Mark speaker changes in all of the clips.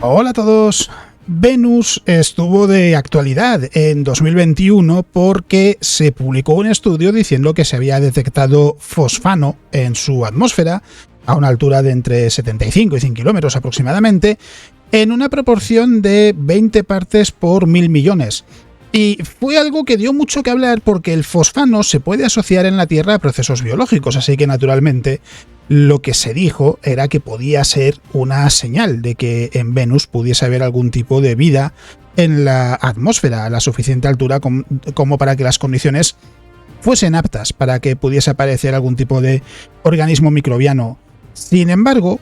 Speaker 1: Hola a todos. Venus estuvo de actualidad en 2021 porque se publicó un estudio diciendo que se había detectado fosfano en su atmósfera a una altura de entre 75 y 100 kilómetros aproximadamente, en una proporción de 20 partes por 1000 millones. Y fue algo que dio mucho que hablar porque el fosfano se puede asociar en la Tierra a procesos biológicos, así que naturalmente lo que se dijo era que podía ser una señal de que en Venus pudiese haber algún tipo de vida en la atmósfera a la suficiente altura como para que las condiciones fuesen aptas para que pudiese aparecer algún tipo de organismo microbiano. Sin embargo,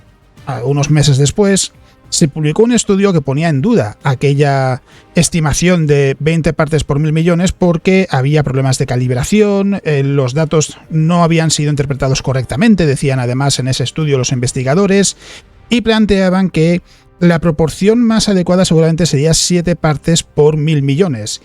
Speaker 1: unos meses después, se publicó un estudio que ponía en duda aquella estimación de 20 partes por 1000 millones porque había problemas de calibración, los datos no habían sido interpretados correctamente, decían además en ese estudio los investigadores, y planteaban que la proporción más adecuada seguramente sería 7 partes por 1000 millones.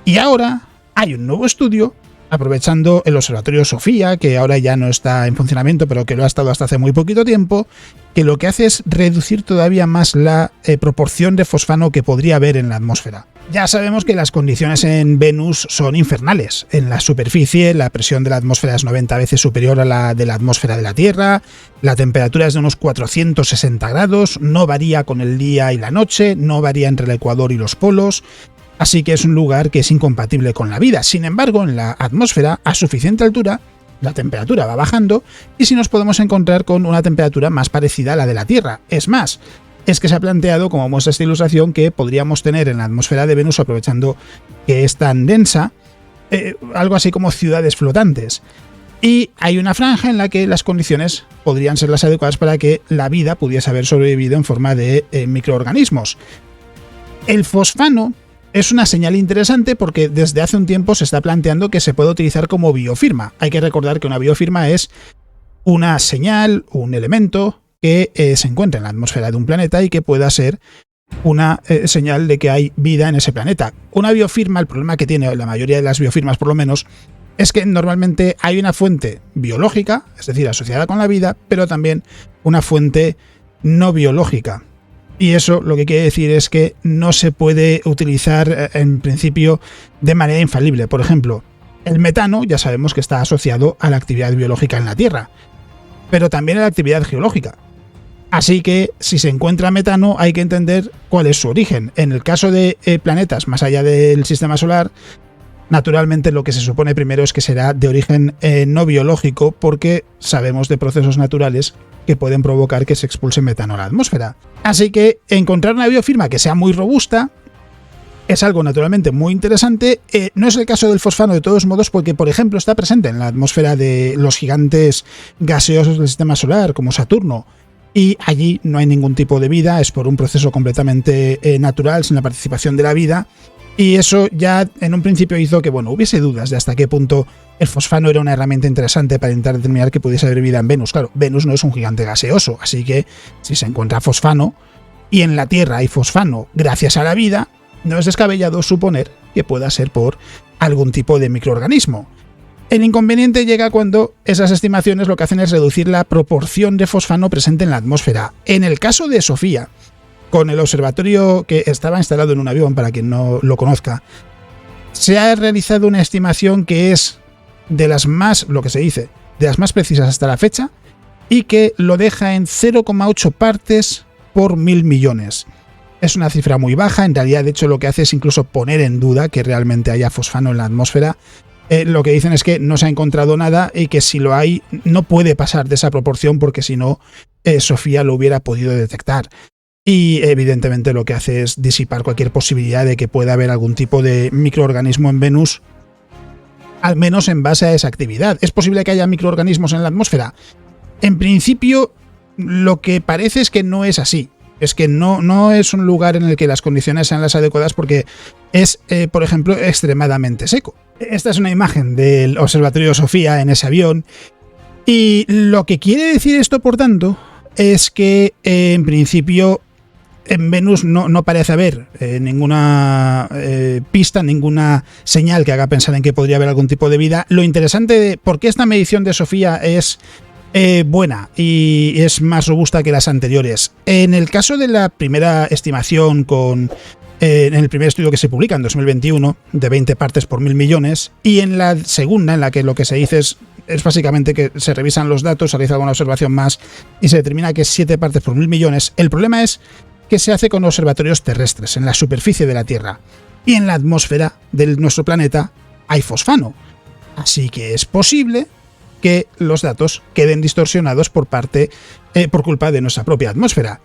Speaker 1: Y ahora hay un nuevo estudio, aprovechando el observatorio Sofía, que ahora ya no está en funcionamiento, pero que lo ha estado hasta hace muy poquito tiempo, que lo que hace es reducir todavía más la proporción de fosfano que podría haber en la atmósfera. Ya sabemos que las condiciones en Venus son infernales. En la superficie, la presión de la atmósfera es 90 veces superior a la de la atmósfera de la Tierra, la temperatura es de unos 460 grados, no varía con el día y la noche, no varía entre el ecuador y los polos, así que es un lugar que es incompatible con la vida. Sin embargo, en la atmósfera, a suficiente altura, la temperatura va bajando y sí nos podemos encontrar con una temperatura más parecida a la de la Tierra. Es más, es que se ha planteado, como muestra esta ilustración, que podríamos tener en la atmósfera de Venus, aprovechando que es tan densa, algo así como ciudades flotantes. Y hay una franja en la que las condiciones podrían ser las adecuadas para que la vida pudiese haber sobrevivido en forma de microorganismos. El fosfano es una señal interesante porque desde hace un tiempo se está planteando que se puede utilizar como biofirma. Hay que recordar que una biofirma es una señal, un elemento que se encuentra en la atmósfera de un planeta y que pueda ser una señal de que hay vida en ese planeta. Una biofirma, el problema que tiene la mayoría de las biofirmas por lo menos, es que normalmente hay una fuente biológica, es decir, asociada con la vida, pero también una fuente no biológica. Y eso lo que quiere decir es que no se puede utilizar en principio de manera infalible. Por ejemplo, el metano ya sabemos que está asociado a la actividad biológica en la Tierra, pero también a la actividad geológica. Así que si se encuentra metano hay que entender cuál es su origen. En el caso de planetas más allá del sistema solar, naturalmente lo que se supone primero es que será de origen no biológico porque sabemos de procesos naturales que pueden provocar que se expulse metano a la atmósfera. Así que encontrar una biofirma que sea muy robusta es algo naturalmente muy interesante. No es el caso del fosfano de todos modos porque, por ejemplo, está presente en la atmósfera de los gigantes gaseosos del sistema solar, como Saturno, y allí no hay ningún tipo de vida, es por un proceso completamente natural, sin la participación de la vida. Y eso ya en un principio hizo que, hubiese dudas de hasta qué punto el fosfano era una herramienta interesante para intentar determinar que pudiese haber vida en Venus. Claro, Venus no es un gigante gaseoso, así que si se encuentra fosfano y en la Tierra hay fosfano gracias a la vida, no es descabellado suponer que pueda ser por algún tipo de microorganismo. El inconveniente llega cuando esas estimaciones lo que hacen es reducir la proporción de fosfano presente en la atmósfera. En el caso de Sofía, con el observatorio que estaba instalado en un avión, para quien no lo conozca, se ha realizado una estimación que es de las más, lo que se dice, de las más precisas hasta la fecha, y que lo deja en 0,8 partes por 1000 millones. Es una cifra muy baja, en realidad de hecho lo que hace es incluso poner en duda que realmente haya fosfano en la atmósfera. Lo que dicen es que no se ha encontrado nada y que si lo hay no puede pasar de esa proporción porque si no Sofía lo hubiera podido detectar. Y evidentemente lo que hace es disipar cualquier posibilidad de que pueda haber algún tipo de microorganismo en Venus, al menos en base a esa actividad. ¿Es posible que haya microorganismos en la atmósfera? En principio, lo que parece es que no es así. Es que no es un lugar en el que las condiciones sean las adecuadas porque es, por ejemplo, extremadamente seco. Esta es una imagen del observatorio Sofía en ese avión. Y lo que quiere decir esto, por tanto, es que en principio en Venus no parece haber ninguna pista, ninguna señal que haga pensar en que podría haber algún tipo de vida. Lo interesante de por qué esta medición de Sofía es Buena, y es más robusta que las anteriores. En el caso de la primera estimación en el primer estudio que se publica en 2021, de 20 partes por 1.000 millones, y en la segunda, en la que lo que se dice es básicamente que se revisan los datos, se realiza alguna observación más y se determina que es 7 partes por 1.000 millones. El problema es que se hace con observatorios terrestres, en la superficie de la Tierra, y en la atmósfera de nuestro planeta hay fosfano. Así que es posible que los datos queden distorsionados por culpa de nuestra propia atmósfera.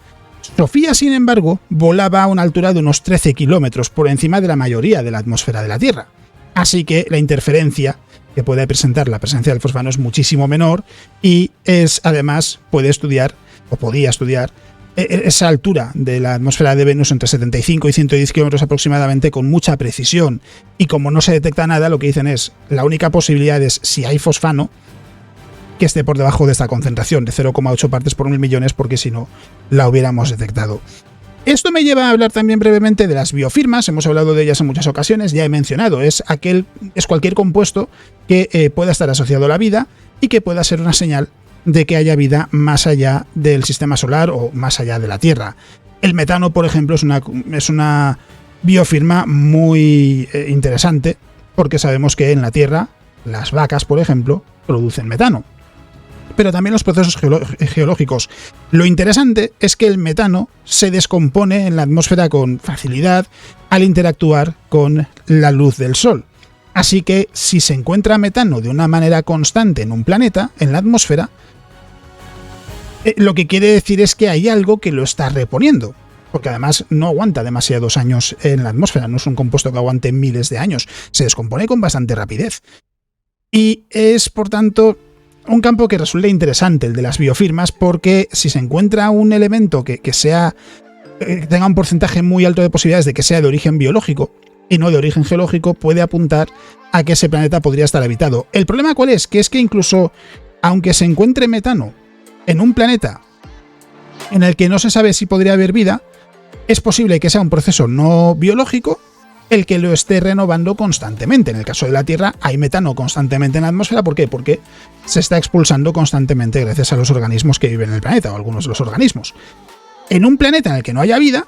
Speaker 1: Sofía, sin embargo, volaba a una altura de unos 13 kilómetros por encima de la mayoría de la atmósfera de la Tierra. Así que la interferencia que puede presentar la presencia del fosfano es muchísimo menor y además podía estudiar esa altura de la atmósfera de Venus entre 75 y 110 kilómetros aproximadamente con mucha precisión. Y como no se detecta nada, lo que dicen es, la única posibilidad es, si hay fosfano, que esté por debajo de esta concentración de 0,8 partes por 1.000 millones, porque si no, la hubiéramos detectado. Esto me lleva a hablar también brevemente de las biofirmas. Hemos hablado de ellas en muchas ocasiones, ya he mencionado, es cualquier compuesto que pueda estar asociado a la vida y que pueda ser una señal de que haya vida más allá del sistema solar o más allá de la Tierra. El metano, por ejemplo, es una biofirma muy interesante, porque sabemos que en la Tierra las vacas, por ejemplo, producen metano. Pero también los procesos geológicos. Lo interesante es que el metano se descompone en la atmósfera con facilidad al interactuar con la luz del Sol. Así que si se encuentra metano de una manera constante en un planeta, en la atmósfera, lo que quiere decir es que hay algo que lo está reponiendo. Porque además no aguanta demasiados años en la atmósfera, no es un compuesto que aguante miles de años, se descompone con bastante rapidez. Y es, por tanto, un campo que resulta interesante, el de las biofirmas, porque si se encuentra un elemento que tenga un porcentaje muy alto de posibilidades de que sea de origen biológico y no de origen geológico, puede apuntar a que ese planeta podría estar habitado. ¿El problema cuál es? Que es que incluso aunque se encuentre metano en un planeta en el que no se sabe si podría haber vida, es posible que sea un proceso no biológico el que lo esté renovando constantemente. En el caso de la Tierra hay metano constantemente en la atmósfera. ¿Por qué? Porque se está expulsando constantemente gracias a los organismos que viven en el planeta, o algunos de los organismos. En un planeta en el que no haya vida,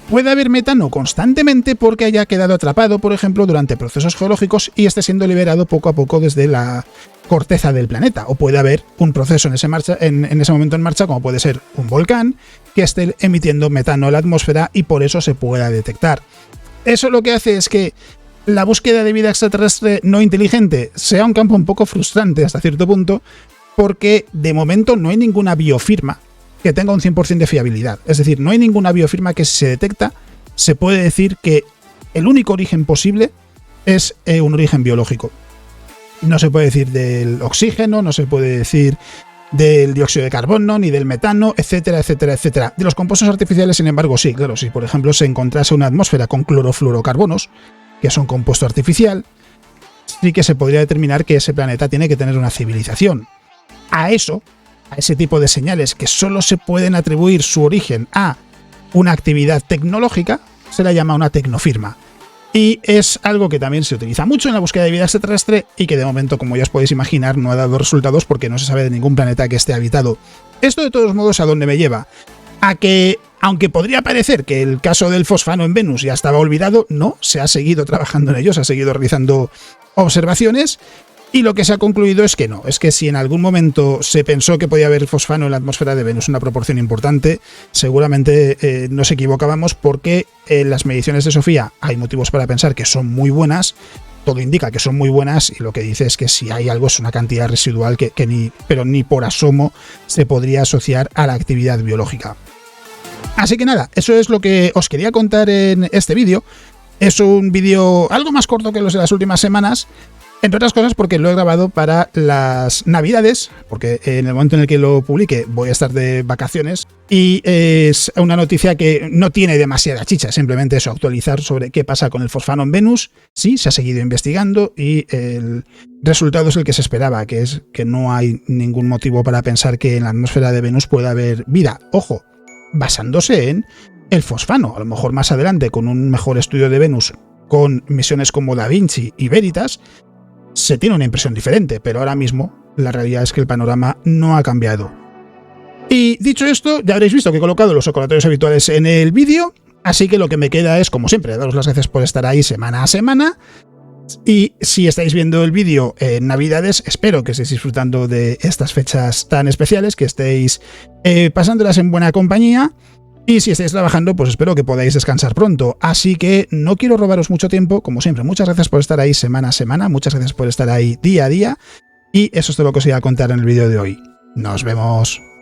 Speaker 1: puede haber metano constantemente porque haya quedado atrapado, por ejemplo, durante procesos geológicos y esté siendo liberado poco a poco desde la corteza del planeta. O puede haber un proceso en ese momento en marcha, como puede ser un volcán, que esté emitiendo metano a la atmósfera y por eso se pueda detectar. Eso lo que hace es que la búsqueda de vida extraterrestre no inteligente sea un campo un poco frustrante hasta cierto punto, porque de momento no hay ninguna biofirma que tenga un 100% de fiabilidad. Es decir, no hay ninguna biofirma que, si se detecta, se puede decir que el único origen posible es un origen biológico. No se puede decir del oxígeno, no se puede decir del dióxido de carbono, ni del metano, etcétera, etcétera, etcétera. De los compuestos artificiales, sin embargo, sí, claro, si por ejemplo se encontrase una atmósfera con clorofluorocarbonos, que es un compuesto artificial, sí que se podría determinar que ese planeta tiene que tener una civilización. A ese tipo de señales que solo se pueden atribuir su origen a una actividad tecnológica, se la llama una tecnofirma. Y es algo que también se utiliza mucho en la búsqueda de vida extraterrestre y que de momento, como ya os podéis imaginar, no ha dado resultados porque no se sabe de ningún planeta que esté habitado. Esto, de todos modos, ¿a dónde me lleva? A que, aunque podría parecer que el caso del fosfano en Venus ya estaba olvidado, no, se ha seguido trabajando en ello, se ha seguido realizando observaciones. Y lo que se ha concluido es que no, es que si en algún momento se pensó que podía haber fosfano en la atmósfera de Venus, una proporción importante, seguramente nos equivocábamos, porque en las mediciones de Sofía hay motivos para pensar que son muy buenas, todo indica que son muy buenas, y lo que dice es que si hay algo es una cantidad residual que ni por asomo se podría asociar a la actividad biológica. Así que nada, eso es lo que os quería contar en este vídeo. Es un vídeo algo más corto que los de las últimas semanas, entre otras cosas porque lo he grabado para las Navidades, porque en el momento en el que lo publique voy a estar de vacaciones, y es una noticia que no tiene demasiada chicha, simplemente eso, actualizar sobre qué pasa con el fosfano en Venus. Sí, se ha seguido investigando y el resultado es el que se esperaba, que es que no hay ningún motivo para pensar que en la atmósfera de Venus pueda haber vida. Ojo, basándose en el fosfano. A lo mejor más adelante, con un mejor estudio de Venus, con misiones como Da Vinci y Veritas, se tiene una impresión diferente, pero ahora mismo la realidad es que el panorama no ha cambiado. Y dicho esto, ya habréis visto que he colocado los recordatorios habituales en el vídeo, así que lo que me queda es, como siempre, daros las gracias por estar ahí semana a semana. Y si estáis viendo el vídeo en Navidades, espero que estéis disfrutando de estas fechas tan especiales, que estéis pasándolas en buena compañía. Y si estáis trabajando, pues espero que podáis descansar pronto. Así que no quiero robaros mucho tiempo. Como siempre, muchas gracias por estar ahí semana a semana, muchas gracias por estar ahí día a día. Y eso es todo lo que os iba a contar en el vídeo de hoy. Nos vemos.